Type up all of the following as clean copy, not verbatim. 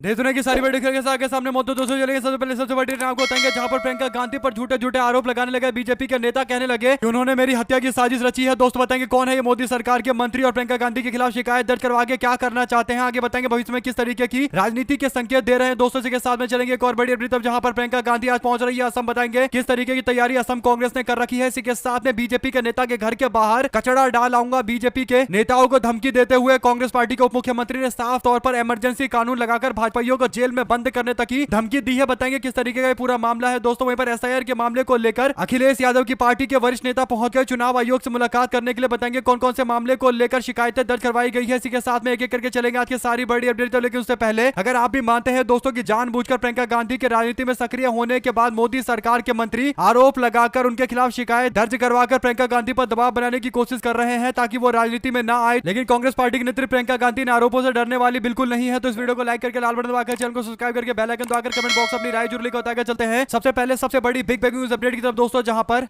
देश दुनिया की सारी बड़ी खबरें के सामने मौजूद दोस्तों चलेंगे। सबसे पहले सबसे बड़ी आपको बताएंगे जहां पर प्रियंका गांधी पर झूठे झूठे आरोप लगाने लगे। बीजेपी के नेता कहने लगे कि उन्होंने मेरी हत्या की साजिश रची है। दोस्तों बताएंगे कौन है ये मोदी सरकार के मंत्री और प्रियंका गांधी के खिलाफ शिकायत दर्ज करवा के क्या करना चाहते हैं। आगे बताएंगे भविष्य में किस तरीके की राजनीति के संकेत दे रहे हैं। दोस्तों के साथ में चलेंगे एक और बड़ी अपडेट तब जहां पर प्रियंका गांधी आज पहुंच रही है असम। बताएंगे किस तरीके की तैयारी असम कांग्रेस ने कर रखी है। इसी के साथ में बीजेपी के नेता के घर के बाहर कचरा डाल आऊंगा। बीजेपी के नेताओं को धमकी देते हुए कांग्रेस पार्टी के उप मुख्यमंत्री ने साफ तौर पर इमरजेंसी कानून लगाकर भाजपाइयों को जेल में बंद करने तक की धमकी दी है। बताएंगे किस तरीके का पूरा मामला है। दोस्तों वहीं पर एसआईआर के मामले को लेकर अखिलेश यादव की पार्टी के वरिष्ठ नेता पहुंच गए चुनाव आयोग से मुलाकात करने के लिए। बताएंगे कौन कौन से मामले को लेकर शिकायतें दर्ज करवाई गई है। इसी के साथ में एक एक करके चलेंगे आज की सारी बड़ी अपडेट। तो लेकिन उससे पहले अगर आप भी मानते हैं दोस्तों की जानबूझकर प्रियंका गांधी के राजनीति में सक्रिय होने के बाद मोदी सरकार के मंत्री आरोप लगाकर उनके खिलाफ शिकायत दर्ज करवाकर प्रियंका गांधी पर दबाव बनाने की कोशिश कर रहे हैं ताकि वो राजनीति में ना आए। लेकिन कांग्रेस पार्टी के नेत्री प्रियंका गांधी ने आरोपों से डरने वाली बिल्कुल नहीं है। तो इस वीडियो को लाइक करके लाल बटन दबाकर चैनल को सब्सक्राइब करके बेल आइकन दबाकर कमेंट बॉक्स अपनी राय जरूर लिखकर बताकर चलते हैं। सबसे पहले सबसे बड़ी बिग ब्रेकिंग न्यूज अपडेट की तरफ दोस्तों जहां पर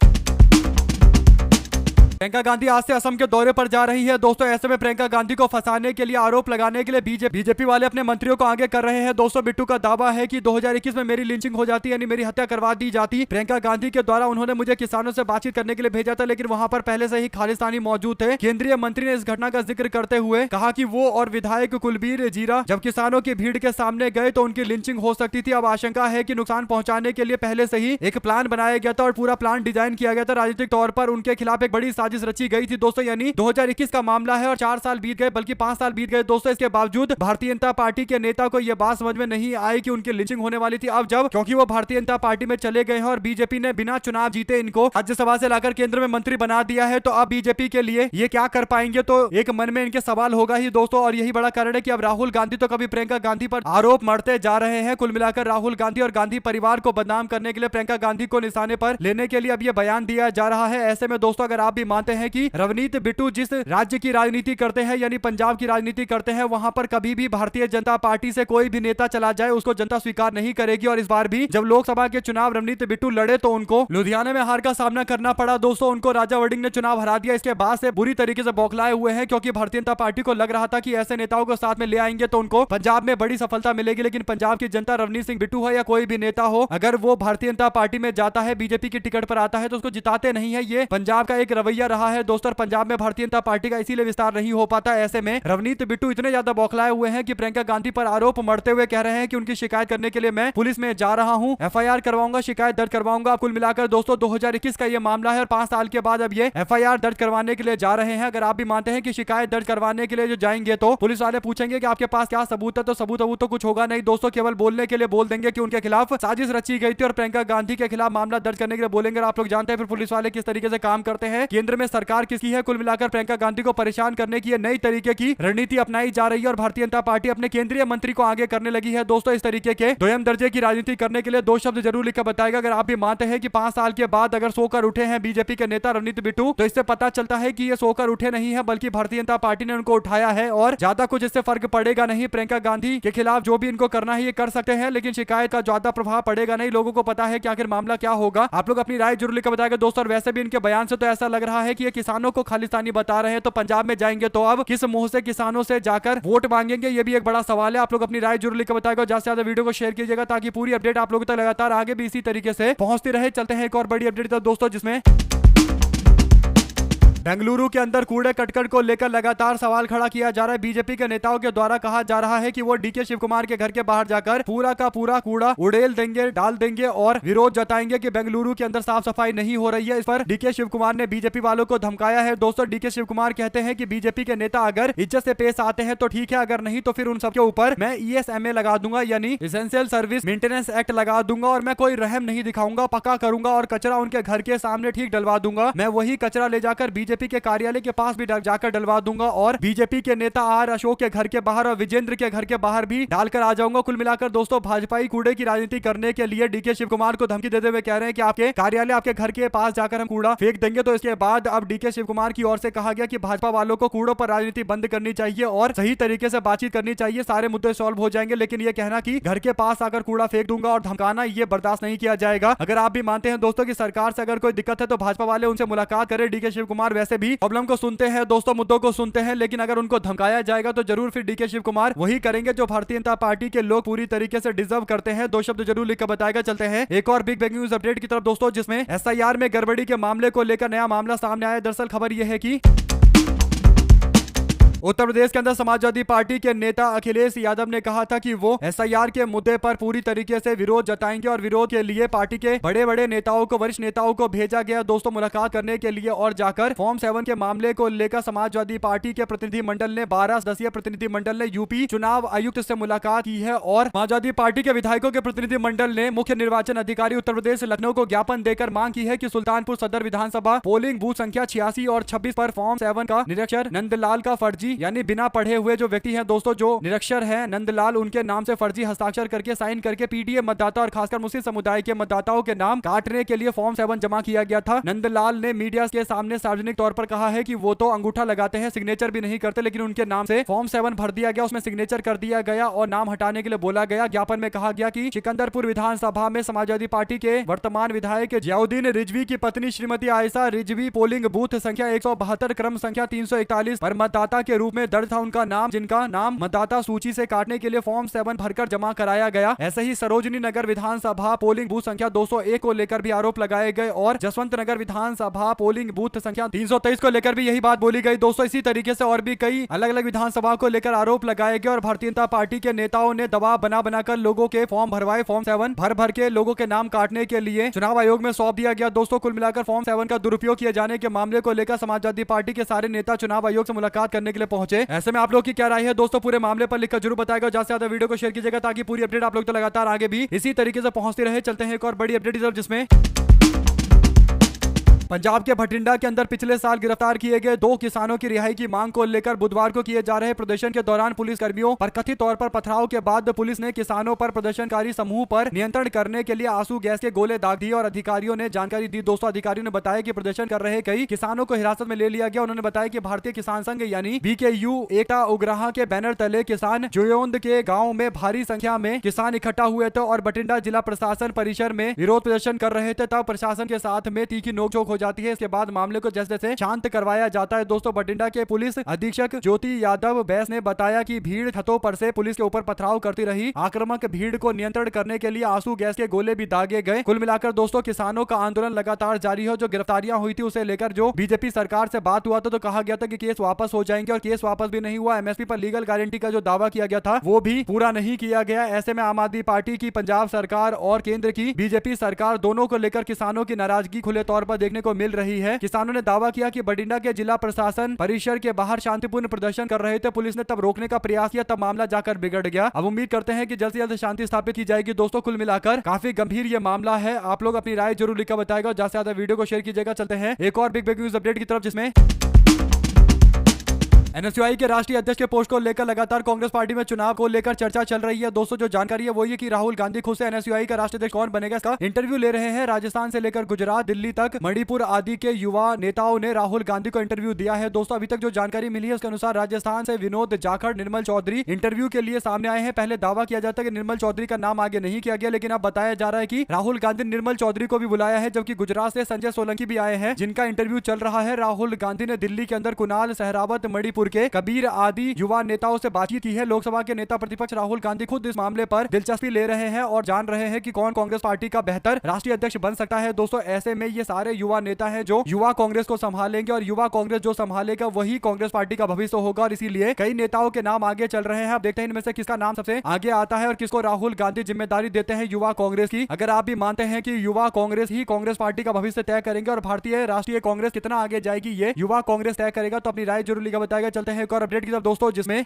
प्रियंका गांधी आज से असम के दौरे पर जा रही है। दोस्तों ऐसे में प्रियंका गांधी को फंसाने के लिए आरोप लगाने के लिए बीजेपी वाले अपने मंत्रियों को आगे कर रहे हैं। दोस्तों बिट्टू का दावा है कि 2021 में मेरी लिंचिंग हो जाती यानी मेरी हत्या करवा दी जाती। प्रियंका गांधी के द्वारा उन्होंने मुझे किसानों से बातचीत करने के लिए भेजा था लेकिन वहां पर पहले से ही खालिस्तानी मौजूद थे। केंद्रीय मंत्री ने इस घटना का जिक्र करते हुए कहा कि वो और विधायक कुलबीर जीरा जब किसानों की भीड़ के सामने गए तो उनकी लिंचिंग हो सकती थी। अब आशंका है कि नुकसान पहुंचाने के लिए पहले से ही एक प्लान बनाया गया था और पूरा प्लान डिजाइन किया गया था। राजनीतिक तौर पर उनके खिलाफ एक बड़ी साजिश रची गई थी। दोस्तों यानी 2021 का मामला है और 4 साल बीत गए बल्कि 5 साल बीत गए। दोस्तों इसके बावजूद भारतीय जनता पार्टी के नेता को यह बात समझ में नहीं आई कि उनकी लिंचिंग होने वाली थी। अब जब क्योंकि वो भारतीय जनता पार्टी में चले गए हैं और बीजेपी ने बिना चुनाव जीते इनको राज्यसभा से लाकर केंद्र में मंत्री बना दिया है तो अब बीजेपी के लिए ये क्या कर पाएंगे तो एक मन में इनके सवाल होगा ही दोस्तों। और यही बड़ा कारण है कि अब राहुल गांधी तो कभी प्रियंका गांधी पर आरोप मढ़ते जा रहे हैं। कुल मिलाकर राहुल गांधी और गांधी परिवार को बदनाम करने के लिए प्रियंका गांधी को निशाने पर लेने के लिए अब यह बयान दिया जा रहा है। ऐसे में दोस्तों अगर आप भी मानते हैं कि रवनीत बिट्टू जिस राज्य की राजनीति करते हैं यानी पंजाब की राजनीति करते हैं वहां पर कभी भी भारतीय जनता पार्टी से कोई भी नेता चला जाए उसको जनता स्वीकार नहीं करेगी। और इस बार भी जब लोकसभा के चुनाव रवनीत बिट्टू लड़े तो उनको लुधियाना में हार का सामना करना पड़ा। दोस्तों उनको राजा वड़िंग ने चुनाव हरा दिया। इसके बाद से बुरी तरीके से बौखलाए हुए हैं क्योंकि भारतीय जनता पार्टी को लग रहा था कि ऐसे नेताओं को साथ में ले आएंगे तो उनको पंजाब में बड़ी सफलता मिलेगी। लेकिन पंजाब की जनता रवनीत सिंह बिट्टू हो या कोई भी नेता हो अगर वो भारतीय जनता पार्टी में जाता है बीजेपी की टिकट पर आता है तो उसको जिताते नहीं है। ये पंजाब का एक रवैया रहा है दोस्तों। पंजाब में भारतीय जनता पार्टी का इसीलिए विस्तार नहीं हो पाता। ऐसे में रवनीत बिट्टू इतने ज्यादा बौखलाए हुए हैं कि प्रियंका गांधी पर आरोप मढ़ते हुए कह रहे हैं कि उनकी शिकायत करने के लिए मैं पुलिस में जा रहा हूं, एफआईआर करवाऊंगा, शिकायत दर्ज करवाऊंगा। कुल मिलाकर दोस्तों 2021 का ये मामला है और 5 साल के बाद अब ये एफआईआर दर्ज करवाने के लिए जा रहे हैं। अगर आप भी मानते हैं कि शिकायत दर्ज करवाने के लिए जो जाएंगे तो पुलिस वाले पूछेंगे कि आपके पास क्या सबूत है तो सबूत तो कुछ होगा नहीं दोस्तों। केवल बोलने के लिए बोल देंगे कि उनके खिलाफ साजिश रची गई थी और प्रियंका गांधी के खिलाफ मामला दर्ज करने के लिए बोलेंगे। आप लोग जानते हैं फिर पुलिस वाले किस तरीके से काम करते हैं। केंद्र में सरकार किसकी है। कुल मिलाकर प्रियंका गांधी को परेशान करने की नई तरीके की रणनीति अपनाई जा रही है और भारतीय जनता पार्टी अपने केंद्रीय मंत्री को आगे करने लगी है। दोस्तों इस तरीके के दोयम दर्जे की राजनीति करने के लिए 2 शब्द जरूर लिखकर बताएगा। अगर आप भी मानते हैं कि 5 साल के बाद अगर सोकर उठे हैं बीजेपी के नेता रवनीत बिट्टू तो इससे पता चलता है कि ये सोकर उठे नहीं है बल्कि भारतीय जनता पार्टी ने उनको उठाया है और ज्यादा कुछ इससे फर्क पड़ेगा नहीं। प्रियंका गांधी के खिलाफ जो भी इनको करना है ये कर सकते हैं लेकिन शिकायत का ज्यादा प्रभाव पड़ेगा नहीं। लोगों को पता है कि आखिर मामला क्या होगा। आप लोग अपनी राय जरूर लिखकर बताएगा दोस्तों। और वैसे भी इनके बयान से तो ऐसा लग रहा है कि ये किसानों को खालिस्तानी बता रहे हैं तो पंजाब में जाएंगे तो अब किस मुंह से किसानों से जाकर वोट मांगेंगे ये भी एक बड़ा सवाल है। आप लोग अपनी राय जरूर लिखकर बताएगा। ज्यादा से ज्यादा वीडियो को शेयर कीजिएगा ताकि पूरी अपडेट आप लोगों तक लगातार आगे भी इसी तरीके से पहुंचती रहे। चलते हैं एक और बड़ी अपडेट दोस्तों जिसमें बेंगलुरु के अंदर कूड़े कटकट को लेकर लगातार सवाल खड़ा किया जा रहा है। बीजेपी के नेताओं के द्वारा कहा जा रहा है कि वो डीके शिव कुमार के घर के बाहर जाकर पूरा का पूरा कूड़ा उड़ेल देंगे, डाल देंगे और विरोध जताएंगे कि बेंगलुरु के अंदर साफ सफाई नहीं हो रही है। इस पर डीके शिव कुमार ने बीजेपी वालों को धमकाया है। दोस्तों डीके शिव कुमार कहते हैं कि बीजेपी के नेता अगर इज्जत से पेश आते हैं तो ठीक है, अगर नहीं तो फिर उन सबके ऊपर मैं ESMA लगा दूंगा यानी एसेंशियल सर्विस मेंटेनेंस एक्ट लगा दूंगा और मैं कोई रहम नहीं दिखाऊंगा, पक्का करूंगा और कचरा उनके घर के सामने ठीक डलवा दूंगा। मैं वही कचरा ले जाकर बीजेपी के कार्यालय के पास भी जाकर डलवा दूंगा और बीजेपी के नेता आर अशोक के घर के बाहर और विजेंद्र के घर के बाहर भी डालकर आ जाऊंगा। कुल मिलाकर दोस्तों भाजपाई कूड़े की राजनीति करने के लिए डीके शिव कुमार को धमकी देते हुए कह रहे हैं कि आपके कार्यालय आपके घर के पास जाकर हम कूड़ा फेंक देंगे। तो इसके बाद अब डीके शिव कुमार की ओर से कहा गया कि भाजपा वालों को कूड़ों पर राजनीति बंद करनी चाहिए और सही तरीके से बातचीत करनी चाहिए, सारे मुद्दे सॉल्व हो जाएंगे। लेकिन ये कहना कि घर के पास आकर कूड़ा फेंक दूंगा और धमकाना ये बर्दाश्त नहीं किया जाएगा। अगर आप भी मानते हैं दोस्तों की सरकार से अगर कोई दिक्कत है तो भाजपा वाले उनसे मुलाकात करें। डीके शिव कुमार वैसे भी प्रॉब्लम को सुनते हैं दोस्तों, मुद्दों को सुनते हैं, लेकिन अगर उनको धमकाया जाएगा तो जरूर फिर डीके शिव कुमार वही करेंगे जो भारतीय जनता पार्टी के लोग पूरी तरीके से डिजर्व करते हैं। दो शब्द जरूर लिखकर बताएगा। चलते हैं एक और बिग ब्रेकिंग न्यूज अपडेट की तरफ दोस्तों, जिसमें एसआईआर में गड़बड़ी के मामले को लेकर नया मामला सामने आया। दरअसल खबर यह है कि उत्तर प्रदेश के अंदर समाजवादी पार्टी के नेता अखिलेश यादव ने कहा था कि वो एसआईआर के मुद्दे पर पूरी तरीके से विरोध जताएंगे और विरोध के लिए पार्टी के बड़े बड़े नेताओं को, वरिष्ठ नेताओं को भेजा गया दोस्तों मुलाकात करने के लिए। और जाकर फॉर्म 7 के मामले को लेकर समाजवादी पार्टी के प्रतिनिधि मंडल ने 12 सदस्यीय प्रतिनिधि मंडल ने यूपी चुनाव आयुक्त से मुलाकात की है। और समाजवादी पार्टी के विधायकों के प्रतिनिधि मंडल ने मुख्य निर्वाचन अधिकारी उत्तर प्रदेश लखनऊ को ज्ञापन देकर मांग की है कि सुल्तानपुर सदर विधानसभा पोलिंग बूथ संख्या 86 और 26 पर फॉर्म 7 का निरीक्षर नंदलाल का फर्जी यानी बिना पढ़े हुए जो व्यक्ति हैं दोस्तों, जो निरीक्षर हैं नंदलाल, उनके नाम से फर्जी हस्ताक्षर करके साइन करके पीडीए मतदाता और खासकर मुस्लिम समुदाय के मतदाताओं के नाम काटने के लिए फॉर्म 7 जमा किया गया था। नंदलाल ने मीडिया के सामने सार्वजनिक तौर पर कहा है कि वो तो अंगूठा लगाते हैं, सिग्नेचर भी नहीं करते, लेकिन उनके नाम से फॉर्म 7 भर दिया गया, उसमें सिग्नेचर कर दिया गया और नाम हटाने के लिए बोला गया। ज्ञापन में कहा गया कि सिकंदरपुर विधानसभा में समाजवादी पार्टी के वर्तमान विधायक जियाउद्दीन रिजवी की पत्नी श्रीमती आयशा रिजवी पोलिंग बूथ संख्या 172 क्रम संख्या 341 पर मतदाता के रूप में दर्ज था उनका नाम, जिनका नाम मतदाता सूची से काटने के लिए फॉर्म 7 भरकर जमा कराया गया। ऐसे ही सरोजनी नगर विधानसभा पोलिंग बूथ संख्या 201 को लेकर भी आरोप लगाए गए और जसवंत नगर विधानसभा पोलिंग बूथ संख्या 323 को लेकर भी यही बात बोली गई दोस्तों। इसी तरीके से और भी कई अलग अलग विधानसभा को लेकर आरोप लगाए गए और भारतीय जनता पार्टी के नेताओं ने दबाव बना बनाकर लोगों के फॉर्म भरवाए। फॉर्म 7 भर भर के लोगों के नाम काटने के लिए चुनाव आयोग में सौंप दिया गया दोस्तों। कुल मिलाकर फॉर्म 7 का दुरुपयोग किए जाने के मामले को लेकर समाजवादी पार्टी के सारे नेता चुनाव आयोग से मुलाकात करने के लिए पहुंचे। ऐसे में आप लोग की क्या राय है दोस्तों, पूरे मामले पर लिखकर जरूर बताएगा। ज्यादा से ज्यादा वीडियो को शेयर कीजिएगा ताकि पूरी अपडेट आप लोग तो लगातार आगे भी इसी तरीके से पहुंचती रहे। चलते हैं एक और बड़ी अपडेट जिसमें पंजाब के भटिंडा के अंदर पिछले साल गिरफ्तार किए गए 2 किसानों की रिहाई की मांग को लेकर बुधवार को किए जा रहे प्रदर्शन के दौरान पुलिस कर्मियों पर कथित तौर पर पथराव के बाद पुलिस ने किसानों पर प्रदर्शनकारी समूह पर नियंत्रण करने के लिए आंसू गैस के गोले दाग दिए और अधिकारियों ने जानकारी दी दोस्तों। अधिकारियों ने बताया कि प्रदर्शन कर रहे कई किसानों को हिरासत में ले लिया गया। उन्होंने बताया कि भारतीय किसान संघ यानी BKU एकता उग्राहा के बैनर तले किसान जोयोंद के गाँव में भारी संख्या में किसान इकट्ठा हुए थे और भटिंडा जिला प्रशासन परिसर में विरोध प्रदर्शन कर रहे थे। तब प्रशासन के साथ में तीखी नोकझोंक हो जाती है। इसके बाद मामले को जैसे जैसे शांत करवाया जाता है दोस्तों। भटिंडा के पुलिस अधीक्षक ज्योति यादव बैस ने बताया कि भीड़ छतों पर से पुलिस के ऊपर पथराव करती रही। आक्रामक भीड़ को नियंत्रण करने के लिए आंसू गैस के गोले भी दागे गए। कुल मिलाकर दोस्तों किसानों का आंदोलन लगातार जारी है। जो गिरफ्तारियां हुई थी उसे लेकर जो बीजेपी सरकार से बात हुआ था तो कहा गया था कि केस वापस हो जाएंगे और केस वापस भी नहीं हुआ। MSP पर लीगल गारंटी का जो दावा किया गया था वो भी पूरा नहीं किया गया। ऐसे में आम आदमी पार्टी की पंजाब सरकार और केंद्र की बीजेपी सरकार दोनों को लेकर किसानों की नाराजगी खुले तौर पर देखने को मिल रही है। किसानों ने दावा किया कि भटिंडा के जिला प्रशासन परिसर के बाहर शांतिपूर्ण प्रदर्शन कर रहे थे। पुलिस ने तब रोकने का प्रयास किया, तब मामला जाकर बिगड़ गया। अब उम्मीद करते हैं कि जल्द से जल्द शांति स्थापित की जाएगी दोस्तों। कुल मिलाकर काफी गंभीर ये मामला है। आप लोग अपनी राय जरूर लिखकर बताएगा। ज्यादा से ज्यादा वीडियो को शेयर कीजिएगा। चलते हैं एक और बिग ब्रेकिंग न्यूज अपडेट की तरफ जिसमें NSUI के राष्ट्रीय अध्यक्ष के पोस्ट को लेकर लगातार कांग्रेस पार्टी में चुनाव को लेकर चर्चा चल रही है दोस्तों। जो जानकारी है वो ये कि राहुल गांधी खुद से NSUI का राष्ट्रीय अध्यक्ष कौन बनेगा इसका इंटरव्यू ले रहे हैं। राजस्थान से लेकर गुजरात, दिल्ली तक मणिपुर आदि के युवा नेताओं ने राहुल गांधी को इंटरव्यू दिया है दोस्तों। अभी तक जो जानकारी मिली है उसके अनुसार राजस्थान से विनोद जाखड़, निर्मल चौधरी इंटरव्यू के लिए सामने आए हैं। पहले दावा किया जाता है कि निर्मल चौधरी का नाम आगे नहीं किया गया, लेकिन अब बताया जा रहा है कि राहुल गांधी ने निर्मल चौधरी को भी बुलाया है। जबकि गुजरात से संजय सोलंकी भी आए हैं जिनका इंटरव्यू चल रहा है। राहुल गांधी ने दिल्ली के अंदर कुणाल सहरावत, मणिपुर के कबीर आदि युवा नेताओं से बातचीत की है। लोकसभा के नेता प्रतिपक्ष राहुल गांधी खुद इस मामले पर दिलचस्पी ले रहे हैं और जान रहे हैं कि कौन कांग्रेस पार्टी का बेहतर राष्ट्रीय अध्यक्ष बन सकता है दोस्तों। ऐसे में ये सारे युवा नेता हैं जो युवा कांग्रेस को संभालेंगे और युवा कांग्रेस जो संभालेगा वही कांग्रेस पार्टी का भविष्य होगा और इसीलिए कई नेताओं के नाम आगे चल रहे हैं। अब देखते हैं इनमें से किसका नाम सबसे आगे आता है और किसको राहुल गांधी जिम्मेदारी देते हैं युवा कांग्रेस की। अगर आप भी मानते हैं कि युवा कांग्रेस ही कांग्रेस पार्टी का भविष्य तय करेंगे और भारतीय राष्ट्रीय कांग्रेस कितना आगे जाएगी ये युवा कांग्रेस तय करेगा, तो अपनी राय जरूर लिखकर बताएगा। चलते हैं एक और अपडेट की तरफ दोस्तों जिसमें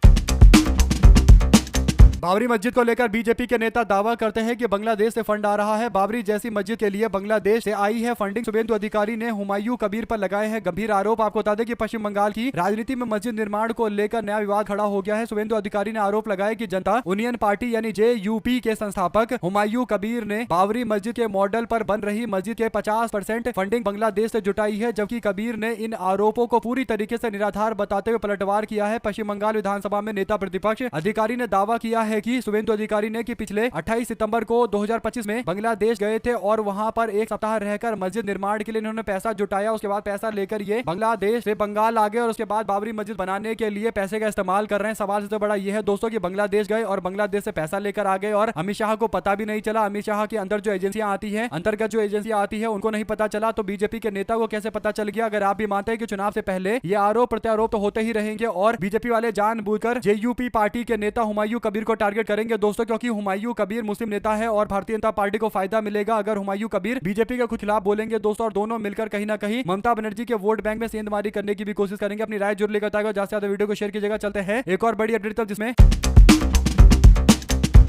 बाबरी मस्जिद को लेकर बीजेपी के नेता दावा करते हैं कि बांग्लादेश से फंड आ रहा है। बाबरी जैसी मस्जिद के लिए बांग्लादेश से आई है फंडिंग। शुभेंदु अधिकारी ने हुमायूं कबीर पर लगाए हैं गंभीर आरोप। आपको बता दें कि पश्चिम बंगाल की राजनीति में मस्जिद निर्माण को लेकर नया विवाद खड़ा हो गया है। शुभेंदु अधिकारी ने आरोप लगाया कि जनता यूनियन पार्टी यानी JUP के संस्थापक हुमायूं कबीर ने बाबरी मस्जिद के मॉडल पर बन रही मस्जिद के 50% फंडिंग बांग्लादेश से जुटाई है। जबकि कबीर ने इन आरोपों को पूरी तरीके से निराधार बताते हुए पलटवार किया है। पश्चिम बंगाल विधानसभा में नेता प्रतिपक्ष अधिकारी ने दावा किया है कि शुभेंदु अधिकारी ने कि पिछले 28 सितंबर को 2025 में बांग्लादेश गए थे और वहां पर एक सप्ताह रहकर मस्जिद निर्माण के लिए इन्होंने पैसा जुटाया। उसके बाद पैसा लेकर ये बांग्लादेश से बंगाल आ गए और उसके बाद बाबरी मस्जिद बनाने के लिए पैसे का इस्तेमाल कर रहे हैं। सवाल सबसे बड़ा यह है दोस्तों कि बांग्लादेश गए और बांग्लादेश से पैसा लेकर आ गए और अमित शाह को पता भी नहीं चला। अमित शाह के अंदर जो एजेंसियां आती है, अंतर्गत जो एजेंसियां आती है, उनको नहीं पता चला, तो बीजेपी के नेता को कैसे पता चल गया? अगर आप भी मानते हैं कि चुनाव से पहले ये आरोप प्रत्यारोप तो होते ही रहेंगे और बीजेपी वाले जानबूझकर जेयूपी पार्टी के नेता हुमायूं कबीर को टारगेट करेंगे दोस्तों, क्योंकि हुमायूं कबीर मुस्लिम नेता है और भारतीय जनता पार्टी को फायदा मिलेगा अगर हुमायूं कबीर बीजेपी के कुछ खिलाफ बोलेंगे दोस्तों, और दोनों मिलकर कहीं ना कहीं ममता बनर्जी के वोट बैंक में सेंधमारी करने की भी कोशिश करेंगे। अपनी राय जरूर लेकर बताएगा, ज्यादा से ज्यादा वीडियो को शेयर कीजिएगा। चलते हैं एक और बड़ी अपडेट तक, जिसमें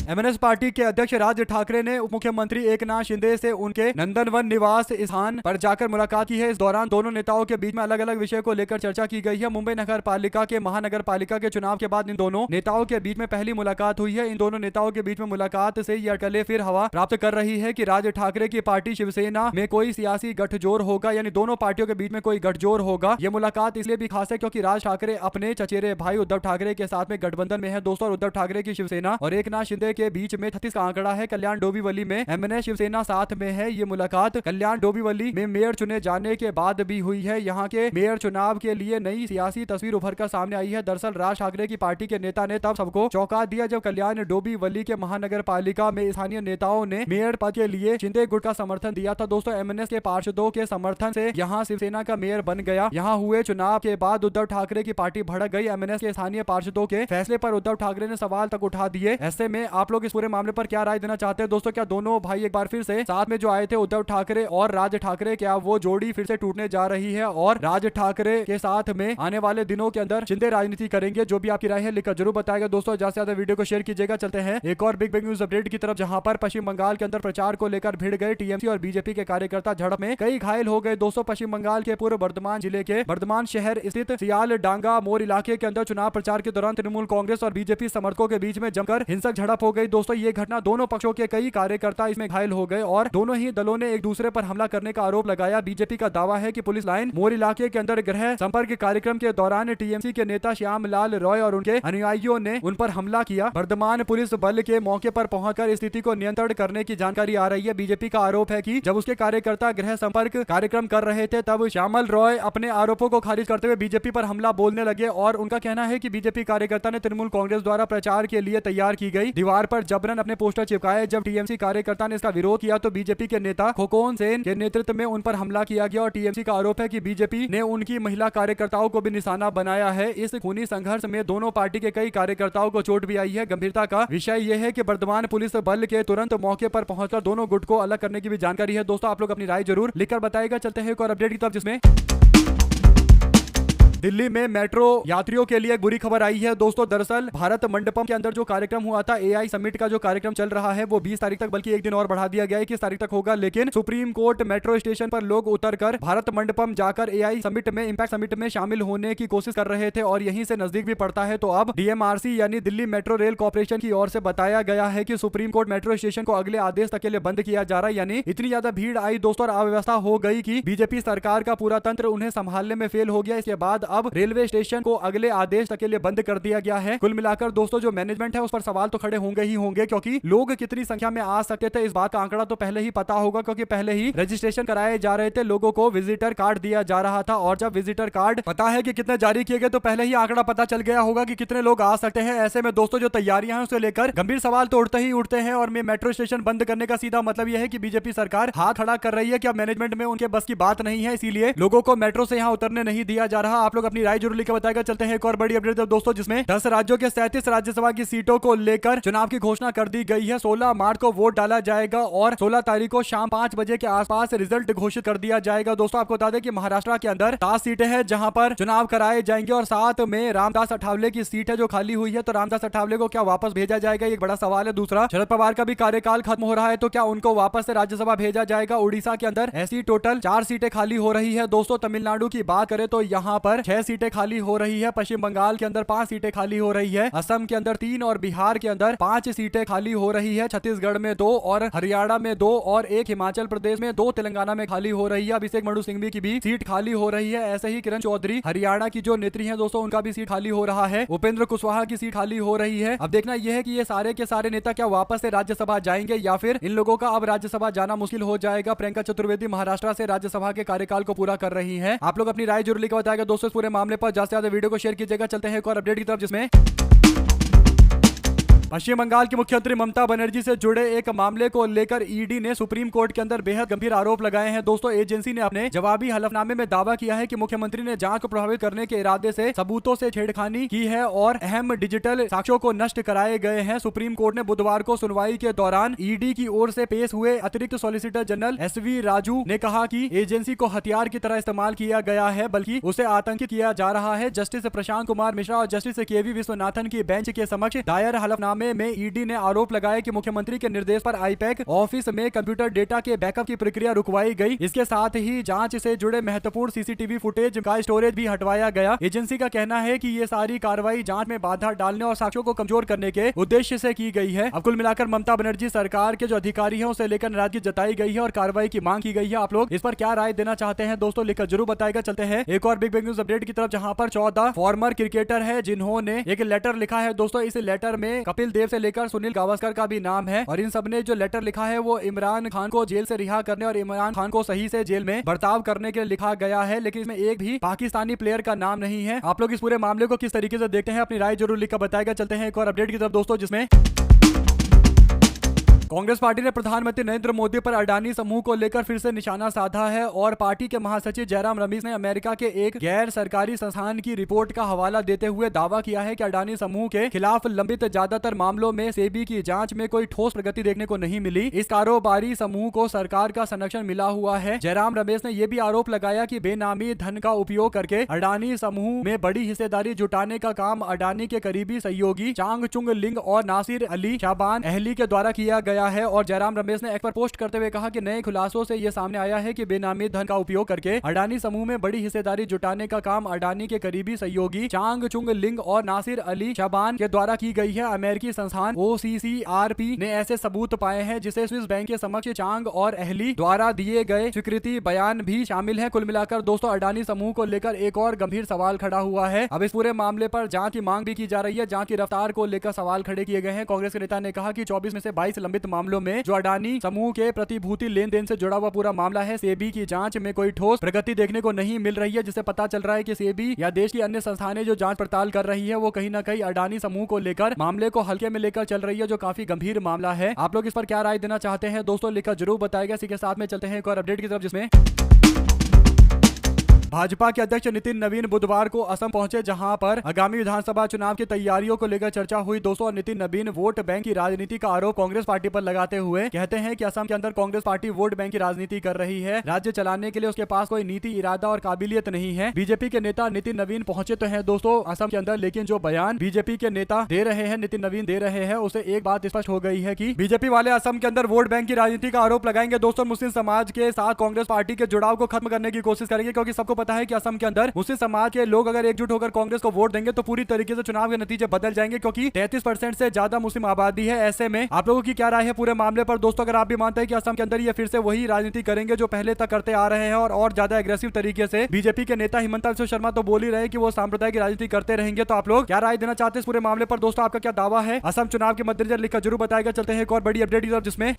एमएनएस पार्टी के अध्यक्ष राज ठाकरे ने उप मुख्यमंत्री एकनाथ शिंदे से उनके नंदनवन निवास स्थान पर जाकर मुलाकात की है। इस दौरान दोनों नेताओं के बीच में अलग अलग विषय को लेकर चर्चा की गई है। मुंबई नगर पालिका के महानगर पालिका के चुनाव के बाद इन दोनों नेताओं के बीच में पहली मुलाकात हुई है। इन दोनों नेताओं के बीच में मुलाकात से ये अटकलें फिर हवा प्राप्त कर रही है कि राज ठाकरे की पार्टी शिवसेना में कोई सियासी गठजोड़ होगा, यानी दोनों पार्टियों के बीच में कोई गठजोड़ होगा। ये मुलाकात इसलिए भी खास है क्योंकि राज ठाकरे अपने चचेरे भाई उद्धव ठाकरे के साथ में गठबंधन में है दोस्तों, और उद्धव ठाकरे की शिवसेना और एकनाथ शिंदे के बीच में 36 का आंकड़ा है। कल्याण डोंबिवली में एमएनएस शिवसेना साथ में है। ये मुलाकात कल्याण डोंबिवली में मेयर चुने जाने के बाद भी हुई है। यहाँ के मेयर चुनाव के लिए नई सियासी तस्वीर उभर कर सामने आई है। दरअसल राज ठाकरे की पार्टी के नेता ने तब सबको चौंका दिया जब कल्याण डोंबिवली के महानगर पालिका में स्थानीय नेताओं ने मेयर पद के लिए शिंदे गुट का समर्थन दिया था दोस्तों। एमएनएस के पार्षदों के समर्थन से यहाँ शिवसेना का मेयर बन गया। यहाँ हुए चुनाव के बाद उद्धव ठाकरे की पार्टी भड़क गई। एमएनएस के स्थानीय पार्षदों के फैसले पर उद्धव ठाकरे ने सवाल तक उठा दिए। ऐसे में आप लोग इस पूरे मामले पर क्या राय देना चाहते हैं दोस्तों? क्या दोनों भाई एक बार फिर से साथ में जो आए थे उद्धव ठाकरे और राज ठाकरे, क्या वो जोड़ी फिर से टूटने जा रही है और राज ठाकरे के साथ में आने वाले दिनों के अंदर शिंदे राजनीति करेंगे? जो भी आपकी राय है लिखकर जरूर बताएगा दोस्तों। ज्यादा से ज्यादा वीडियो को शेयर कीजिएगा। चलते हैं एक और बिग न्यूज अपडेट की तरफ, जहां पर पश्चिम बंगाल के अंदर प्रचार को लेकर भिड़ गए टीएमसी और बीजेपी के कार्यकर्ता। झड़प में कई घायल हो गए दोस्तों। पश्चिम बंगाल के पूर्व बर्धमान जिले के बर्धमान शहर स्थित सियाल डांगा मोड़ इलाके के अंदर चुनाव प्रचार के दौरान तृणमूल कांग्रेस और बीजेपी समर्थकों के बीच में जमकर हिंसक झड़प हो गई दोस्तों। ये घटना दोनों पक्षों के कई कार्यकर्ता इसमें घायल हो गए और दोनों ही दलों ने एक दूसरे पर हमला करने का आरोप लगाया। बीजेपी का दावा है कि पुलिस लाइन मोड़ इलाके के अंदर गृह संपर्क कार्यक्रम के दौरान टीएमसी के नेता श्याम लाल रॉय और उनके अनुयायियों ने उन पर हमला किया। बर्धमान पुलिस बल के मौके पर पहुंचकर स्थिति को नियंत्रण करने की जानकारी आ रही है। बीजेपी का आरोप है कि जब उसके कार्यकर्ता गृह संपर्क कार्यक्रम कर रहे थे तब श्यामल रॉय अपने आरोपों को खारिज करते हुए बीजेपी पर हमला बोलने लगे और उनका कहना है कि बीजेपी कार्यकर्ता ने तृणमूल कांग्रेस द्वारा प्रचार के लिए तैयार की गई दीवार पर जबरन अपने पोस्टर चिपकाए। जब टीएमसी कार्यकर्ता ने इसका विरोध किया तो बीजेपी के नेता खोकोन सेन के नेतृत्व में उन पर हमला किया गया और टीएमसी का आरोप है कि बीजेपी ने उनकी महिला कार्यकर्ताओं को भी निशाना बनाया है। इस खूनी संघर्ष में दोनों पार्टी के कई कार्यकर्ताओं को चोट भी आई है। गंभीरता का विषय यह है कि बर्धमान पुलिस बल के तुरंत मौके पर पहुंचकर दोनों गुट को अलग करने की भी जानकारी है दोस्तों। आप लोग अपनी राय जरूर लिखकर बताएगा। चलते हैं एक और अपडेट की तरफ, जिसमें दिल्ली में मेट्रो यात्रियों के लिए एक बुरी खबर आई है दोस्तों। दरअसल भारत मंडपम के अंदर जो कार्यक्रम हुआ था, एआई समिट का जो कार्यक्रम चल रहा है वो 20 तारीख तक, बल्कि एक दिन और बढ़ा दिया गया है, 21 तारीख तक होगा। लेकिन सुप्रीम कोर्ट मेट्रो स्टेशन पर लोग उतरकर भारत मंडपम जाकर एआई समिट में, इंपैक्ट समिट में शामिल होने की कोशिश कर रहे थे और यहीं से नजदीक भी पड़ता है। तो अब डीएमआरसी यानी दिल्ली मेट्रो रेल कॉर्पोरेशन की ओर से बताया गया है कि सुप्रीम कोर्ट मेट्रो स्टेशन को अगले आदेश तक के लिए बंद किया जा रहा है। यानी इतनी ज्यादा भीड़ आई दोस्तों और अव्यवस्था हो गई कि बीजेपी सरकार का पूरा तंत्र उन्हें संभालने में फेल हो गया। इसके बाद अब रेलवे स्टेशन को अगले आदेश तक के लिए बंद कर दिया गया है। कुल मिलाकर दोस्तों जो मैनेजमेंट है उस पर सवाल तो खड़े होंगे ही होंगे, क्योंकि लोग कितनी संख्या में आ सकते थे इस बात का आंकड़ा तो पहले ही पता होगा, क्योंकि पहले ही रजिस्ट्रेशन कराए जा रहे थे, लोगों को विजिटर कार्ड दिया जा रहा था और जब विजिटर कार्ड पता है कि कितने जारी किए गए तो पहले ही आंकड़ा पता चल गया होगा कि कितने लोग आ सकते हैं। ऐसे में दोस्तों जो तैयारियां हैं उसे लेकर गंभीर सवाल तो उठते ही उठते हैं और मेट्रो स्टेशन बंद करने का सीधा मतलब यह है कि बीजेपी सरकार हाथ खड़ा कर रही है कि अब मैनेजमेंट में उनके बस की बात नहीं है, इसीलिए लोगों को मेट्रो से यहाँ उतरने नहीं दिया जा रहा। आप लोग अपनी राय जरूर लिखकर बताएगा। चलते हैं एक और बड़ी अपडेट दोस्तों, जिसमें 10 राज्यों के 37 राज्यसभा की सीटों को लेकर चुनाव की घोषणा कर दी गई है। 16 मार्च को वोट डाला जाएगा और 16 तारीख को शाम 5 बजे के आसपास रिजल्ट घोषित कर दिया जाएगा। दोस्तों आपको बता दें कि महाराष्ट्र के अंदर 7 सीटें हैं जहां पर चुनाव कराए जाएंगे और साथ में रामदास अठावले की सीट है जो खाली हुई है। तो रामदास अठावले को क्या वापस भेजा जाएगा, एक बड़ा सवाल है। दूसरा, शरद पवार का भी कार्यकाल खत्म हो रहा है तो क्या उनको वापस से राज्यसभा भेजा जाएगा। उड़ीसा के अंदर ऐसी टोटल 4 सीटें खाली हो रही है दोस्तों। तमिलनाडु की बात करें तो यहाँ पर 6 6 सीटें खाली हो रही है, पश्चिम बंगाल के अंदर 5 सीटें खाली हो रही है, असम के अंदर 3 और बिहार के अंदर 5 सीटें खाली हो रही है, छत्तीसगढ़ में 2 और हरियाणा में 2 और 1 हिमाचल प्रदेश में 2, तेलंगाना में खाली हो रही है। अभिषेक मनु सिंघवी की भी सीट खाली हो रही है। ऐसे ही किरण चौधरी हरियाणा की जो नेत्री है दोस्तों, उनका भी सीट खाली हो रहा है। उपेंद्र कुशवाहा की सीट खाली हो रही है। अब देखना यह है कि ये सारे के सारे नेता क्या वापस से राज्यसभा जाएंगे या फिर इन लोगों का अब राज्यसभा जाना मुश्किल हो जाएगा। प्रियंका चतुर्वेदी महाराष्ट्र से राज्यसभा के कार्यकाल को पूरा कर रही है। आप लोग अपनी राय जरूर लिखकर बताएगा दोस्तों। इस पूरे मामले पर ज्यादा से ज्यादा वीडियो को शेयर कीजिएगा। चलते हैं एक और अपडेट की तरफ, जिसमें पश्चिम बंगाल की मुख्यमंत्री ममता बनर्जी से जुड़े एक मामले को लेकर ईडी ने सुप्रीम कोर्ट के अंदर बेहद गंभीर आरोप लगाए हैं। दोस्तों एजेंसी ने अपने जवाबी हलफनामे में दावा किया है कि मुख्यमंत्री ने जांच को प्रभावित करने के इरादे से सबूतों से छेड़खानी की है और अहम डिजिटल साक्ष्यों को नष्ट कराए गए हैं। सुप्रीम कोर्ट ने बुधवार को सुनवाई के दौरान ईडी की ओर से पेश हुए अतिरिक्त सॉलिसिटर जनरल SV राजू ने कहा कि एजेंसी को हथियार की तरह इस्तेमाल किया गया है, बल्कि उसे आतंकित किया जा रहा है। जस्टिस प्रशांत कुमार मिश्रा और जस्टिस KV विश्वनाथन की बेंच के समक्ष दायर हलफनामे में ईडी ने आरोप लगाया कि मुख्यमंत्री के निर्देश पर आईपैक ऑफिस में कंप्यूटर डेटा के बैकअप की प्रक्रिया रुकवाई गई। इसके साथ ही जांच से जुड़े महत्वपूर्ण CCTV फुटेज का स्टोरेज भी हटवाया गया। एजेंसी का कहना है कि ये सारी कार्रवाई जांच में बाधा डालने और साक्ष्यों को कमजोर करने के उद्देश्य से की गई है। अब कुल मिलाकर ममता बनर्जी सरकार के जो अधिकारी हैं उसे लेकर नाराजगी जताई गई है और कार्रवाई की मांग की गई है। आप लोग इस पर क्या राय देना चाहते हैं दोस्तों, लिखकर जरूर बताएगा। चलते हैं एक और बिग न्यूज अपडेट की तरफ, जहां पर 14 फॉर्मर क्रिकेटर है जिन्होंने एक लेटर लिखा है। दोस्तों इस लेटर में कपिल देव से लेकर सुनील गावस्कर का भी नाम है और इन सब ने जो लेटर लिखा है वो इमरान खान को जेल से रिहा करने और इमरान खान को सही से जेल में बर्ताव करने के लिए लिखा गया है, लेकिन इसमें एक भी पाकिस्तानी प्लेयर का नाम नहीं है। आप लोग इस पूरे मामले को किस तरीके से देखते हैं, अपनी राय जरूर लिखकर बताएगा। चलते हैं एक और अपडेट की तरफ दोस्तों, जिसमें कांग्रेस पार्टी ने प्रधानमंत्री नरेंद्र मोदी पर अडानी समूह को लेकर फिर से निशाना साधा है और पार्टी के महासचिव जयराम रमेश ने अमेरिका के एक गैर सरकारी संस्थान की रिपोर्ट का हवाला देते हुए दावा किया है कि अडानी समूह के खिलाफ लंबित ज्यादातर मामलों में सेबी की जांच में कोई ठोस प्रगति देखने को नहीं मिली। इस कारोबारी समूह को सरकार का संरक्षण मिला हुआ है। जयराम रमेश ने यह भी आरोप लगाया कि बेनामी धन का उपयोग करके अडानी समूह में बड़ी हिस्सेदारी जुटाने का काम अडानी के करीबी सहयोगी चांग चुंग लिंग और नासिर अली शाबान अहली के द्वारा किया गया है। और जयराम रमेश ने एक्स पर पोस्ट करते हुए कहा कि नए खुलासों से यह सामने आया है कि बेनामी धन का उपयोग करके अडानी समूह में बड़ी हिस्सेदारी जुटाने का काम अडानी के करीबी सहयोगी चांग चुंग लिंग और नासिर अली शाबान के द्वारा की गई है। अमेरिकी संस्थान OCCRP ने ऐसे सबूत पाए हैं जिसे स्विस बैंक के समक्ष चांग और अहली द्वारा दिए गए स्वीकृति बयान भी शामिल है। कुल मिलाकर दोस्तों अडानी समूह को लेकर एक और गंभीर सवाल खड़ा हुआ है। अब इस पूरे मामले पर जांच की मांग भी की जा रही है। जांच की रफ्तार को लेकर सवाल खड़े किए गए हैं। कांग्रेस के नेता ने कहा कि 24 में से 22 लंबित मामलों में जो अडानी समूह के प्रतिभूति लेन देन से जुड़ा हुआ पूरा मामला है, सेबी की जांच में कोई ठोस प्रगति देखने को नहीं मिल रही है, जिससे पता चल रहा है कि सेबी या देश की अन्य संस्थानें जो जांच पड़ताल कर रही है वो कहीं ना कहीं अडानी समूह को लेकर मामले को हल्के में लेकर चल रही है, जो काफी गंभीर मामला है। आप लोग इस पर क्या राय देना चाहते हैं दोस्तों, लिखकर जरूर बताएगा। इसी के साथ में चलते हैं एक और अपडेट की तरफ, जिसमें भाजपा के अध्यक्ष नितिन नवीन बुधवार को असम पहुंचे, जहां पर आगामी विधानसभा चुनाव की तैयारियों को लेकर चर्चा हुई। दोस्तों नितिन नवीन वोट बैंक की राजनीति का आरोप कांग्रेस पार्टी पर लगाते हुए कहते हैं कि असम के अंदर कांग्रेस पार्टी वोट बैंक की राजनीति कर रही है। राज्य चलाने के लिए उसके पास कोई नीति, इरादा और काबिलियत नहीं है। बीजेपी के नेता नितिन नवीन पहुंचे तो हैं दोस्तों असम के अंदर, लेकिन जो बयान बीजेपी के नेता दे रहे हैं, नितिन नवीन दे रहे हैं, उसे एक बात स्पष्ट हो गई है कि बीजेपी वाले असम के अंदर वोट बैंक की राजनीति का आरोप लगाएंगे। दोस्तों मुस्लिम समाज के साथ कांग्रेस पार्टी के जुड़ाव को खत्म करने की कोशिश करेंगे, क्योंकि सबको पता है कि असम के अंदर मुस्लिम समाज के लोग अगर एकजुट होकर कांग्रेस को वोट देंगे तो पूरी तरीके से चुनाव के नतीजे बदल जाएंगे, क्योंकि 33% से ज्यादा मुस्लिम आबादी है। ऐसे में आप लोगों की क्या राय है पूरे मामले पर दोस्तों? अगर आप भी मानते हैं कि असम के अंदर ये फिर से वही राजनीति करेंगे जो पहले तक करते आ रहे हैं और ज्यादा एग्रेसिव तरीके से, बीजेपी के नेता हिमंता बिस्वा शर्मा तो बोल ही रहे कि वो सांप्रदायिक राजनीति करते रहेंगे, तो आप लोग क्या राय देना चाहते हैं इस पूरे मामले पर दोस्तों? आपका क्या दावा है असम चुनाव के मद्देनजर, लिखकर जरूर बताएगा। चलते हैं एक और बड़ी अपडेट की तरफ, जिसमें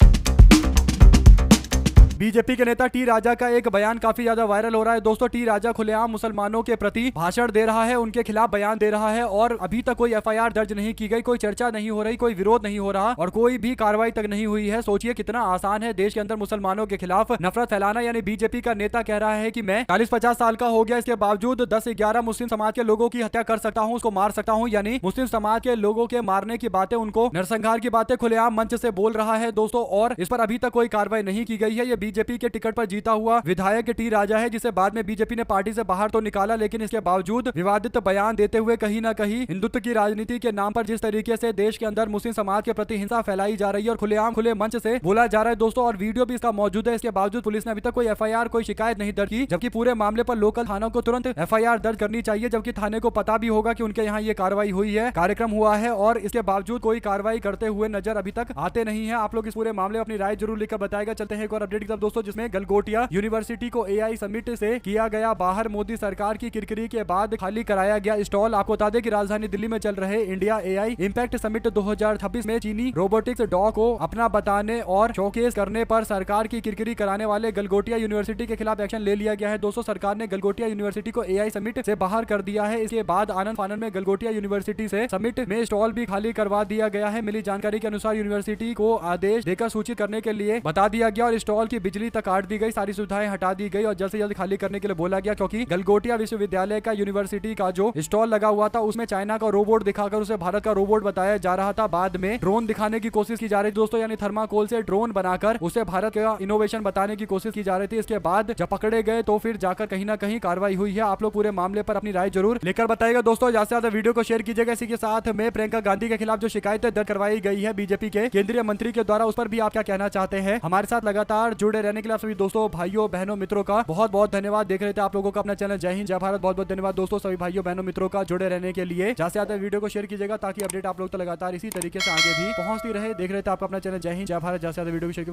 बीजेपी के नेता टी राजा का एक बयान काफी ज्यादा वायरल हो रहा है। दोस्तों टी राजा खुलेआम मुसलमानों के प्रति भाषण दे रहा है, उनके खिलाफ बयान दे रहा है और अभी तक कोई FIR दर्ज नहीं की गई, कोई चर्चा नहीं हो रही, कोई विरोध नहीं हो रहा और कोई भी कार्रवाई तक नहीं हुई है। सोचिए कितना आसान है देश के अंदर मुसलमानों के खिलाफ नफरत फैलाना। यानी बीजेपी का नेता कह रहा है कि मैं 40-50 साल का हो गया, इसके बावजूद 10-11 मुस्लिम समाज के लोगों की हत्या कर सकता हूँ, उसको मार सकता हूँ। यानी मुस्लिम समाज के लोगों के मारने की बातें, उनको नरसंहार की बातें खुलेआम मंच से बोल रहा है दोस्तों, और इस पर अभी तक कोई कार्रवाई नहीं की गई है। ये बीजेपी के टिकट पर जीता हुआ विधायक टी राजा है, जिसे बाद में बीजेपी ने पार्टी से बाहर तो निकाला, लेकिन इसके बावजूद विवादित बयान देते हुए कहीं ना कहीं हिंदुत्व की राजनीति के नाम पर जिस तरीके से देश के अंदर मुस्लिम समाज के प्रति हिंसा फैलाई जा रही है और खुलेआम खुले मंच से बोला जा रहा है दोस्तों, और वीडियो भी इसका मौजूद है। इसके बावजूद पुलिस ने अभी तक कोई एफआईआर, कोई शिकायत नहीं दर्ज की, जबकि पूरे मामले पर लोकल थानों को तुरंत एफआईआर दर्ज करनी चाहिए, जबकि थाने को पता भी होगा कि उनके यहाँ ये कार्रवाई हुई है, कार्यक्रम हुआ है, और इसके बावजूद कोई कार्रवाई करते हुए नजर अभी तक आते नहीं है। आप लोग इस पूरे मामले में अपनी राय जरूर लिखकर बताएगा। चलते हैं एक और अपडेट की तरफ दोस्तों, जिसमें गलगोटिया यूनिवर्सिटी को एआई समिट से किया गया बाहर। मोदी सरकार की किरकिरी के बाद खाली कराया गया स्टॉल। आपको बता दें कि राजधानी दिल्ली में चल रहे इंडिया एआई इंपैक्ट समिट 2026 में चीनी रोबोटिक्स डॉ को अपना बताने और शोकेस करने पर सरकार की किरकिरी कराने वाले गलगोटिया यूनिवर्सिटी के खिलाफ एक्शन ले लिया गया है। दोस्तों, सरकार ने गलगोटिया यूनिवर्सिटी को एआई समिट से बाहर कर दिया है। इसके बाद आनंद फानन में गलगोटिया यूनिवर्सिटी से समिट में स्टॉल भी खाली करवा दिया गया है। मिली जानकारी के अनुसार यूनिवर्सिटी को आदेश देकर सूचित करने के लिए बता दिया गया और स्टॉल की बिजली तक काट दी गई, सारी सुविधाएं हटा दी गई और जल्द से जल्द खाली करने के लिए बोला गया, क्योंकि गलगोटिया विश्वविद्यालय का यूनिवर्सिटी का जो स्टॉल लगा हुआ था उसमें चाइना का रोबोट दिखाकर उसे भारत का रोबोट बताया जा रहा था। बाद में ड्रोन दिखाने की कोशिश की जा रही थी दोस्तों, यानी थर्माकोल से ड्रोन बनाकर उसे भारत का इनोवेशन बताने की कोशिश की जा रही थी। इसके बाद जब पकड़े गए तो फिर जाकर कहीं ना कहीं कार्रवाई हुई है। आप लोग पूरे मामले पर अपनी राय जरूर लेकर बताइएगा दोस्तों। ज्यादा से ज्यादा वीडियो को शेयर कीजिएगा। इसी के साथ में प्रियंका गांधी के खिलाफ जो शिकायतें दर्ज करवाई गई है बीजेपी के केंद्रीय मंत्री के द्वारा, उस पर भी आप क्या कहना चाहते हैं। हमारे साथ लगातार जुड़े रहने के लिए आप सभी दोस्तों, भाइयों, बहनों, मित्रों का बहुत बहुत धन्यवाद। देख रहे थे आप लोगों का अपना चैनल जय हिंद जय भारत। बहुत बहुत धन्यवाद दोस्तों सभी भाइयों, बहनों, मित्रों का जुड़े रहने के लिए। ज्यादा से ज्यादा वीडियो को शेयर कीजिएगा ताकि अपडेट आप लोग तो लगातार इसी तरीके से आगे भी पहुंचती रहे। देख रहे थे आपका अपना चैनल जय हिंद जय भारत। ज्यादा से ज्यादा वीडियो को शेयर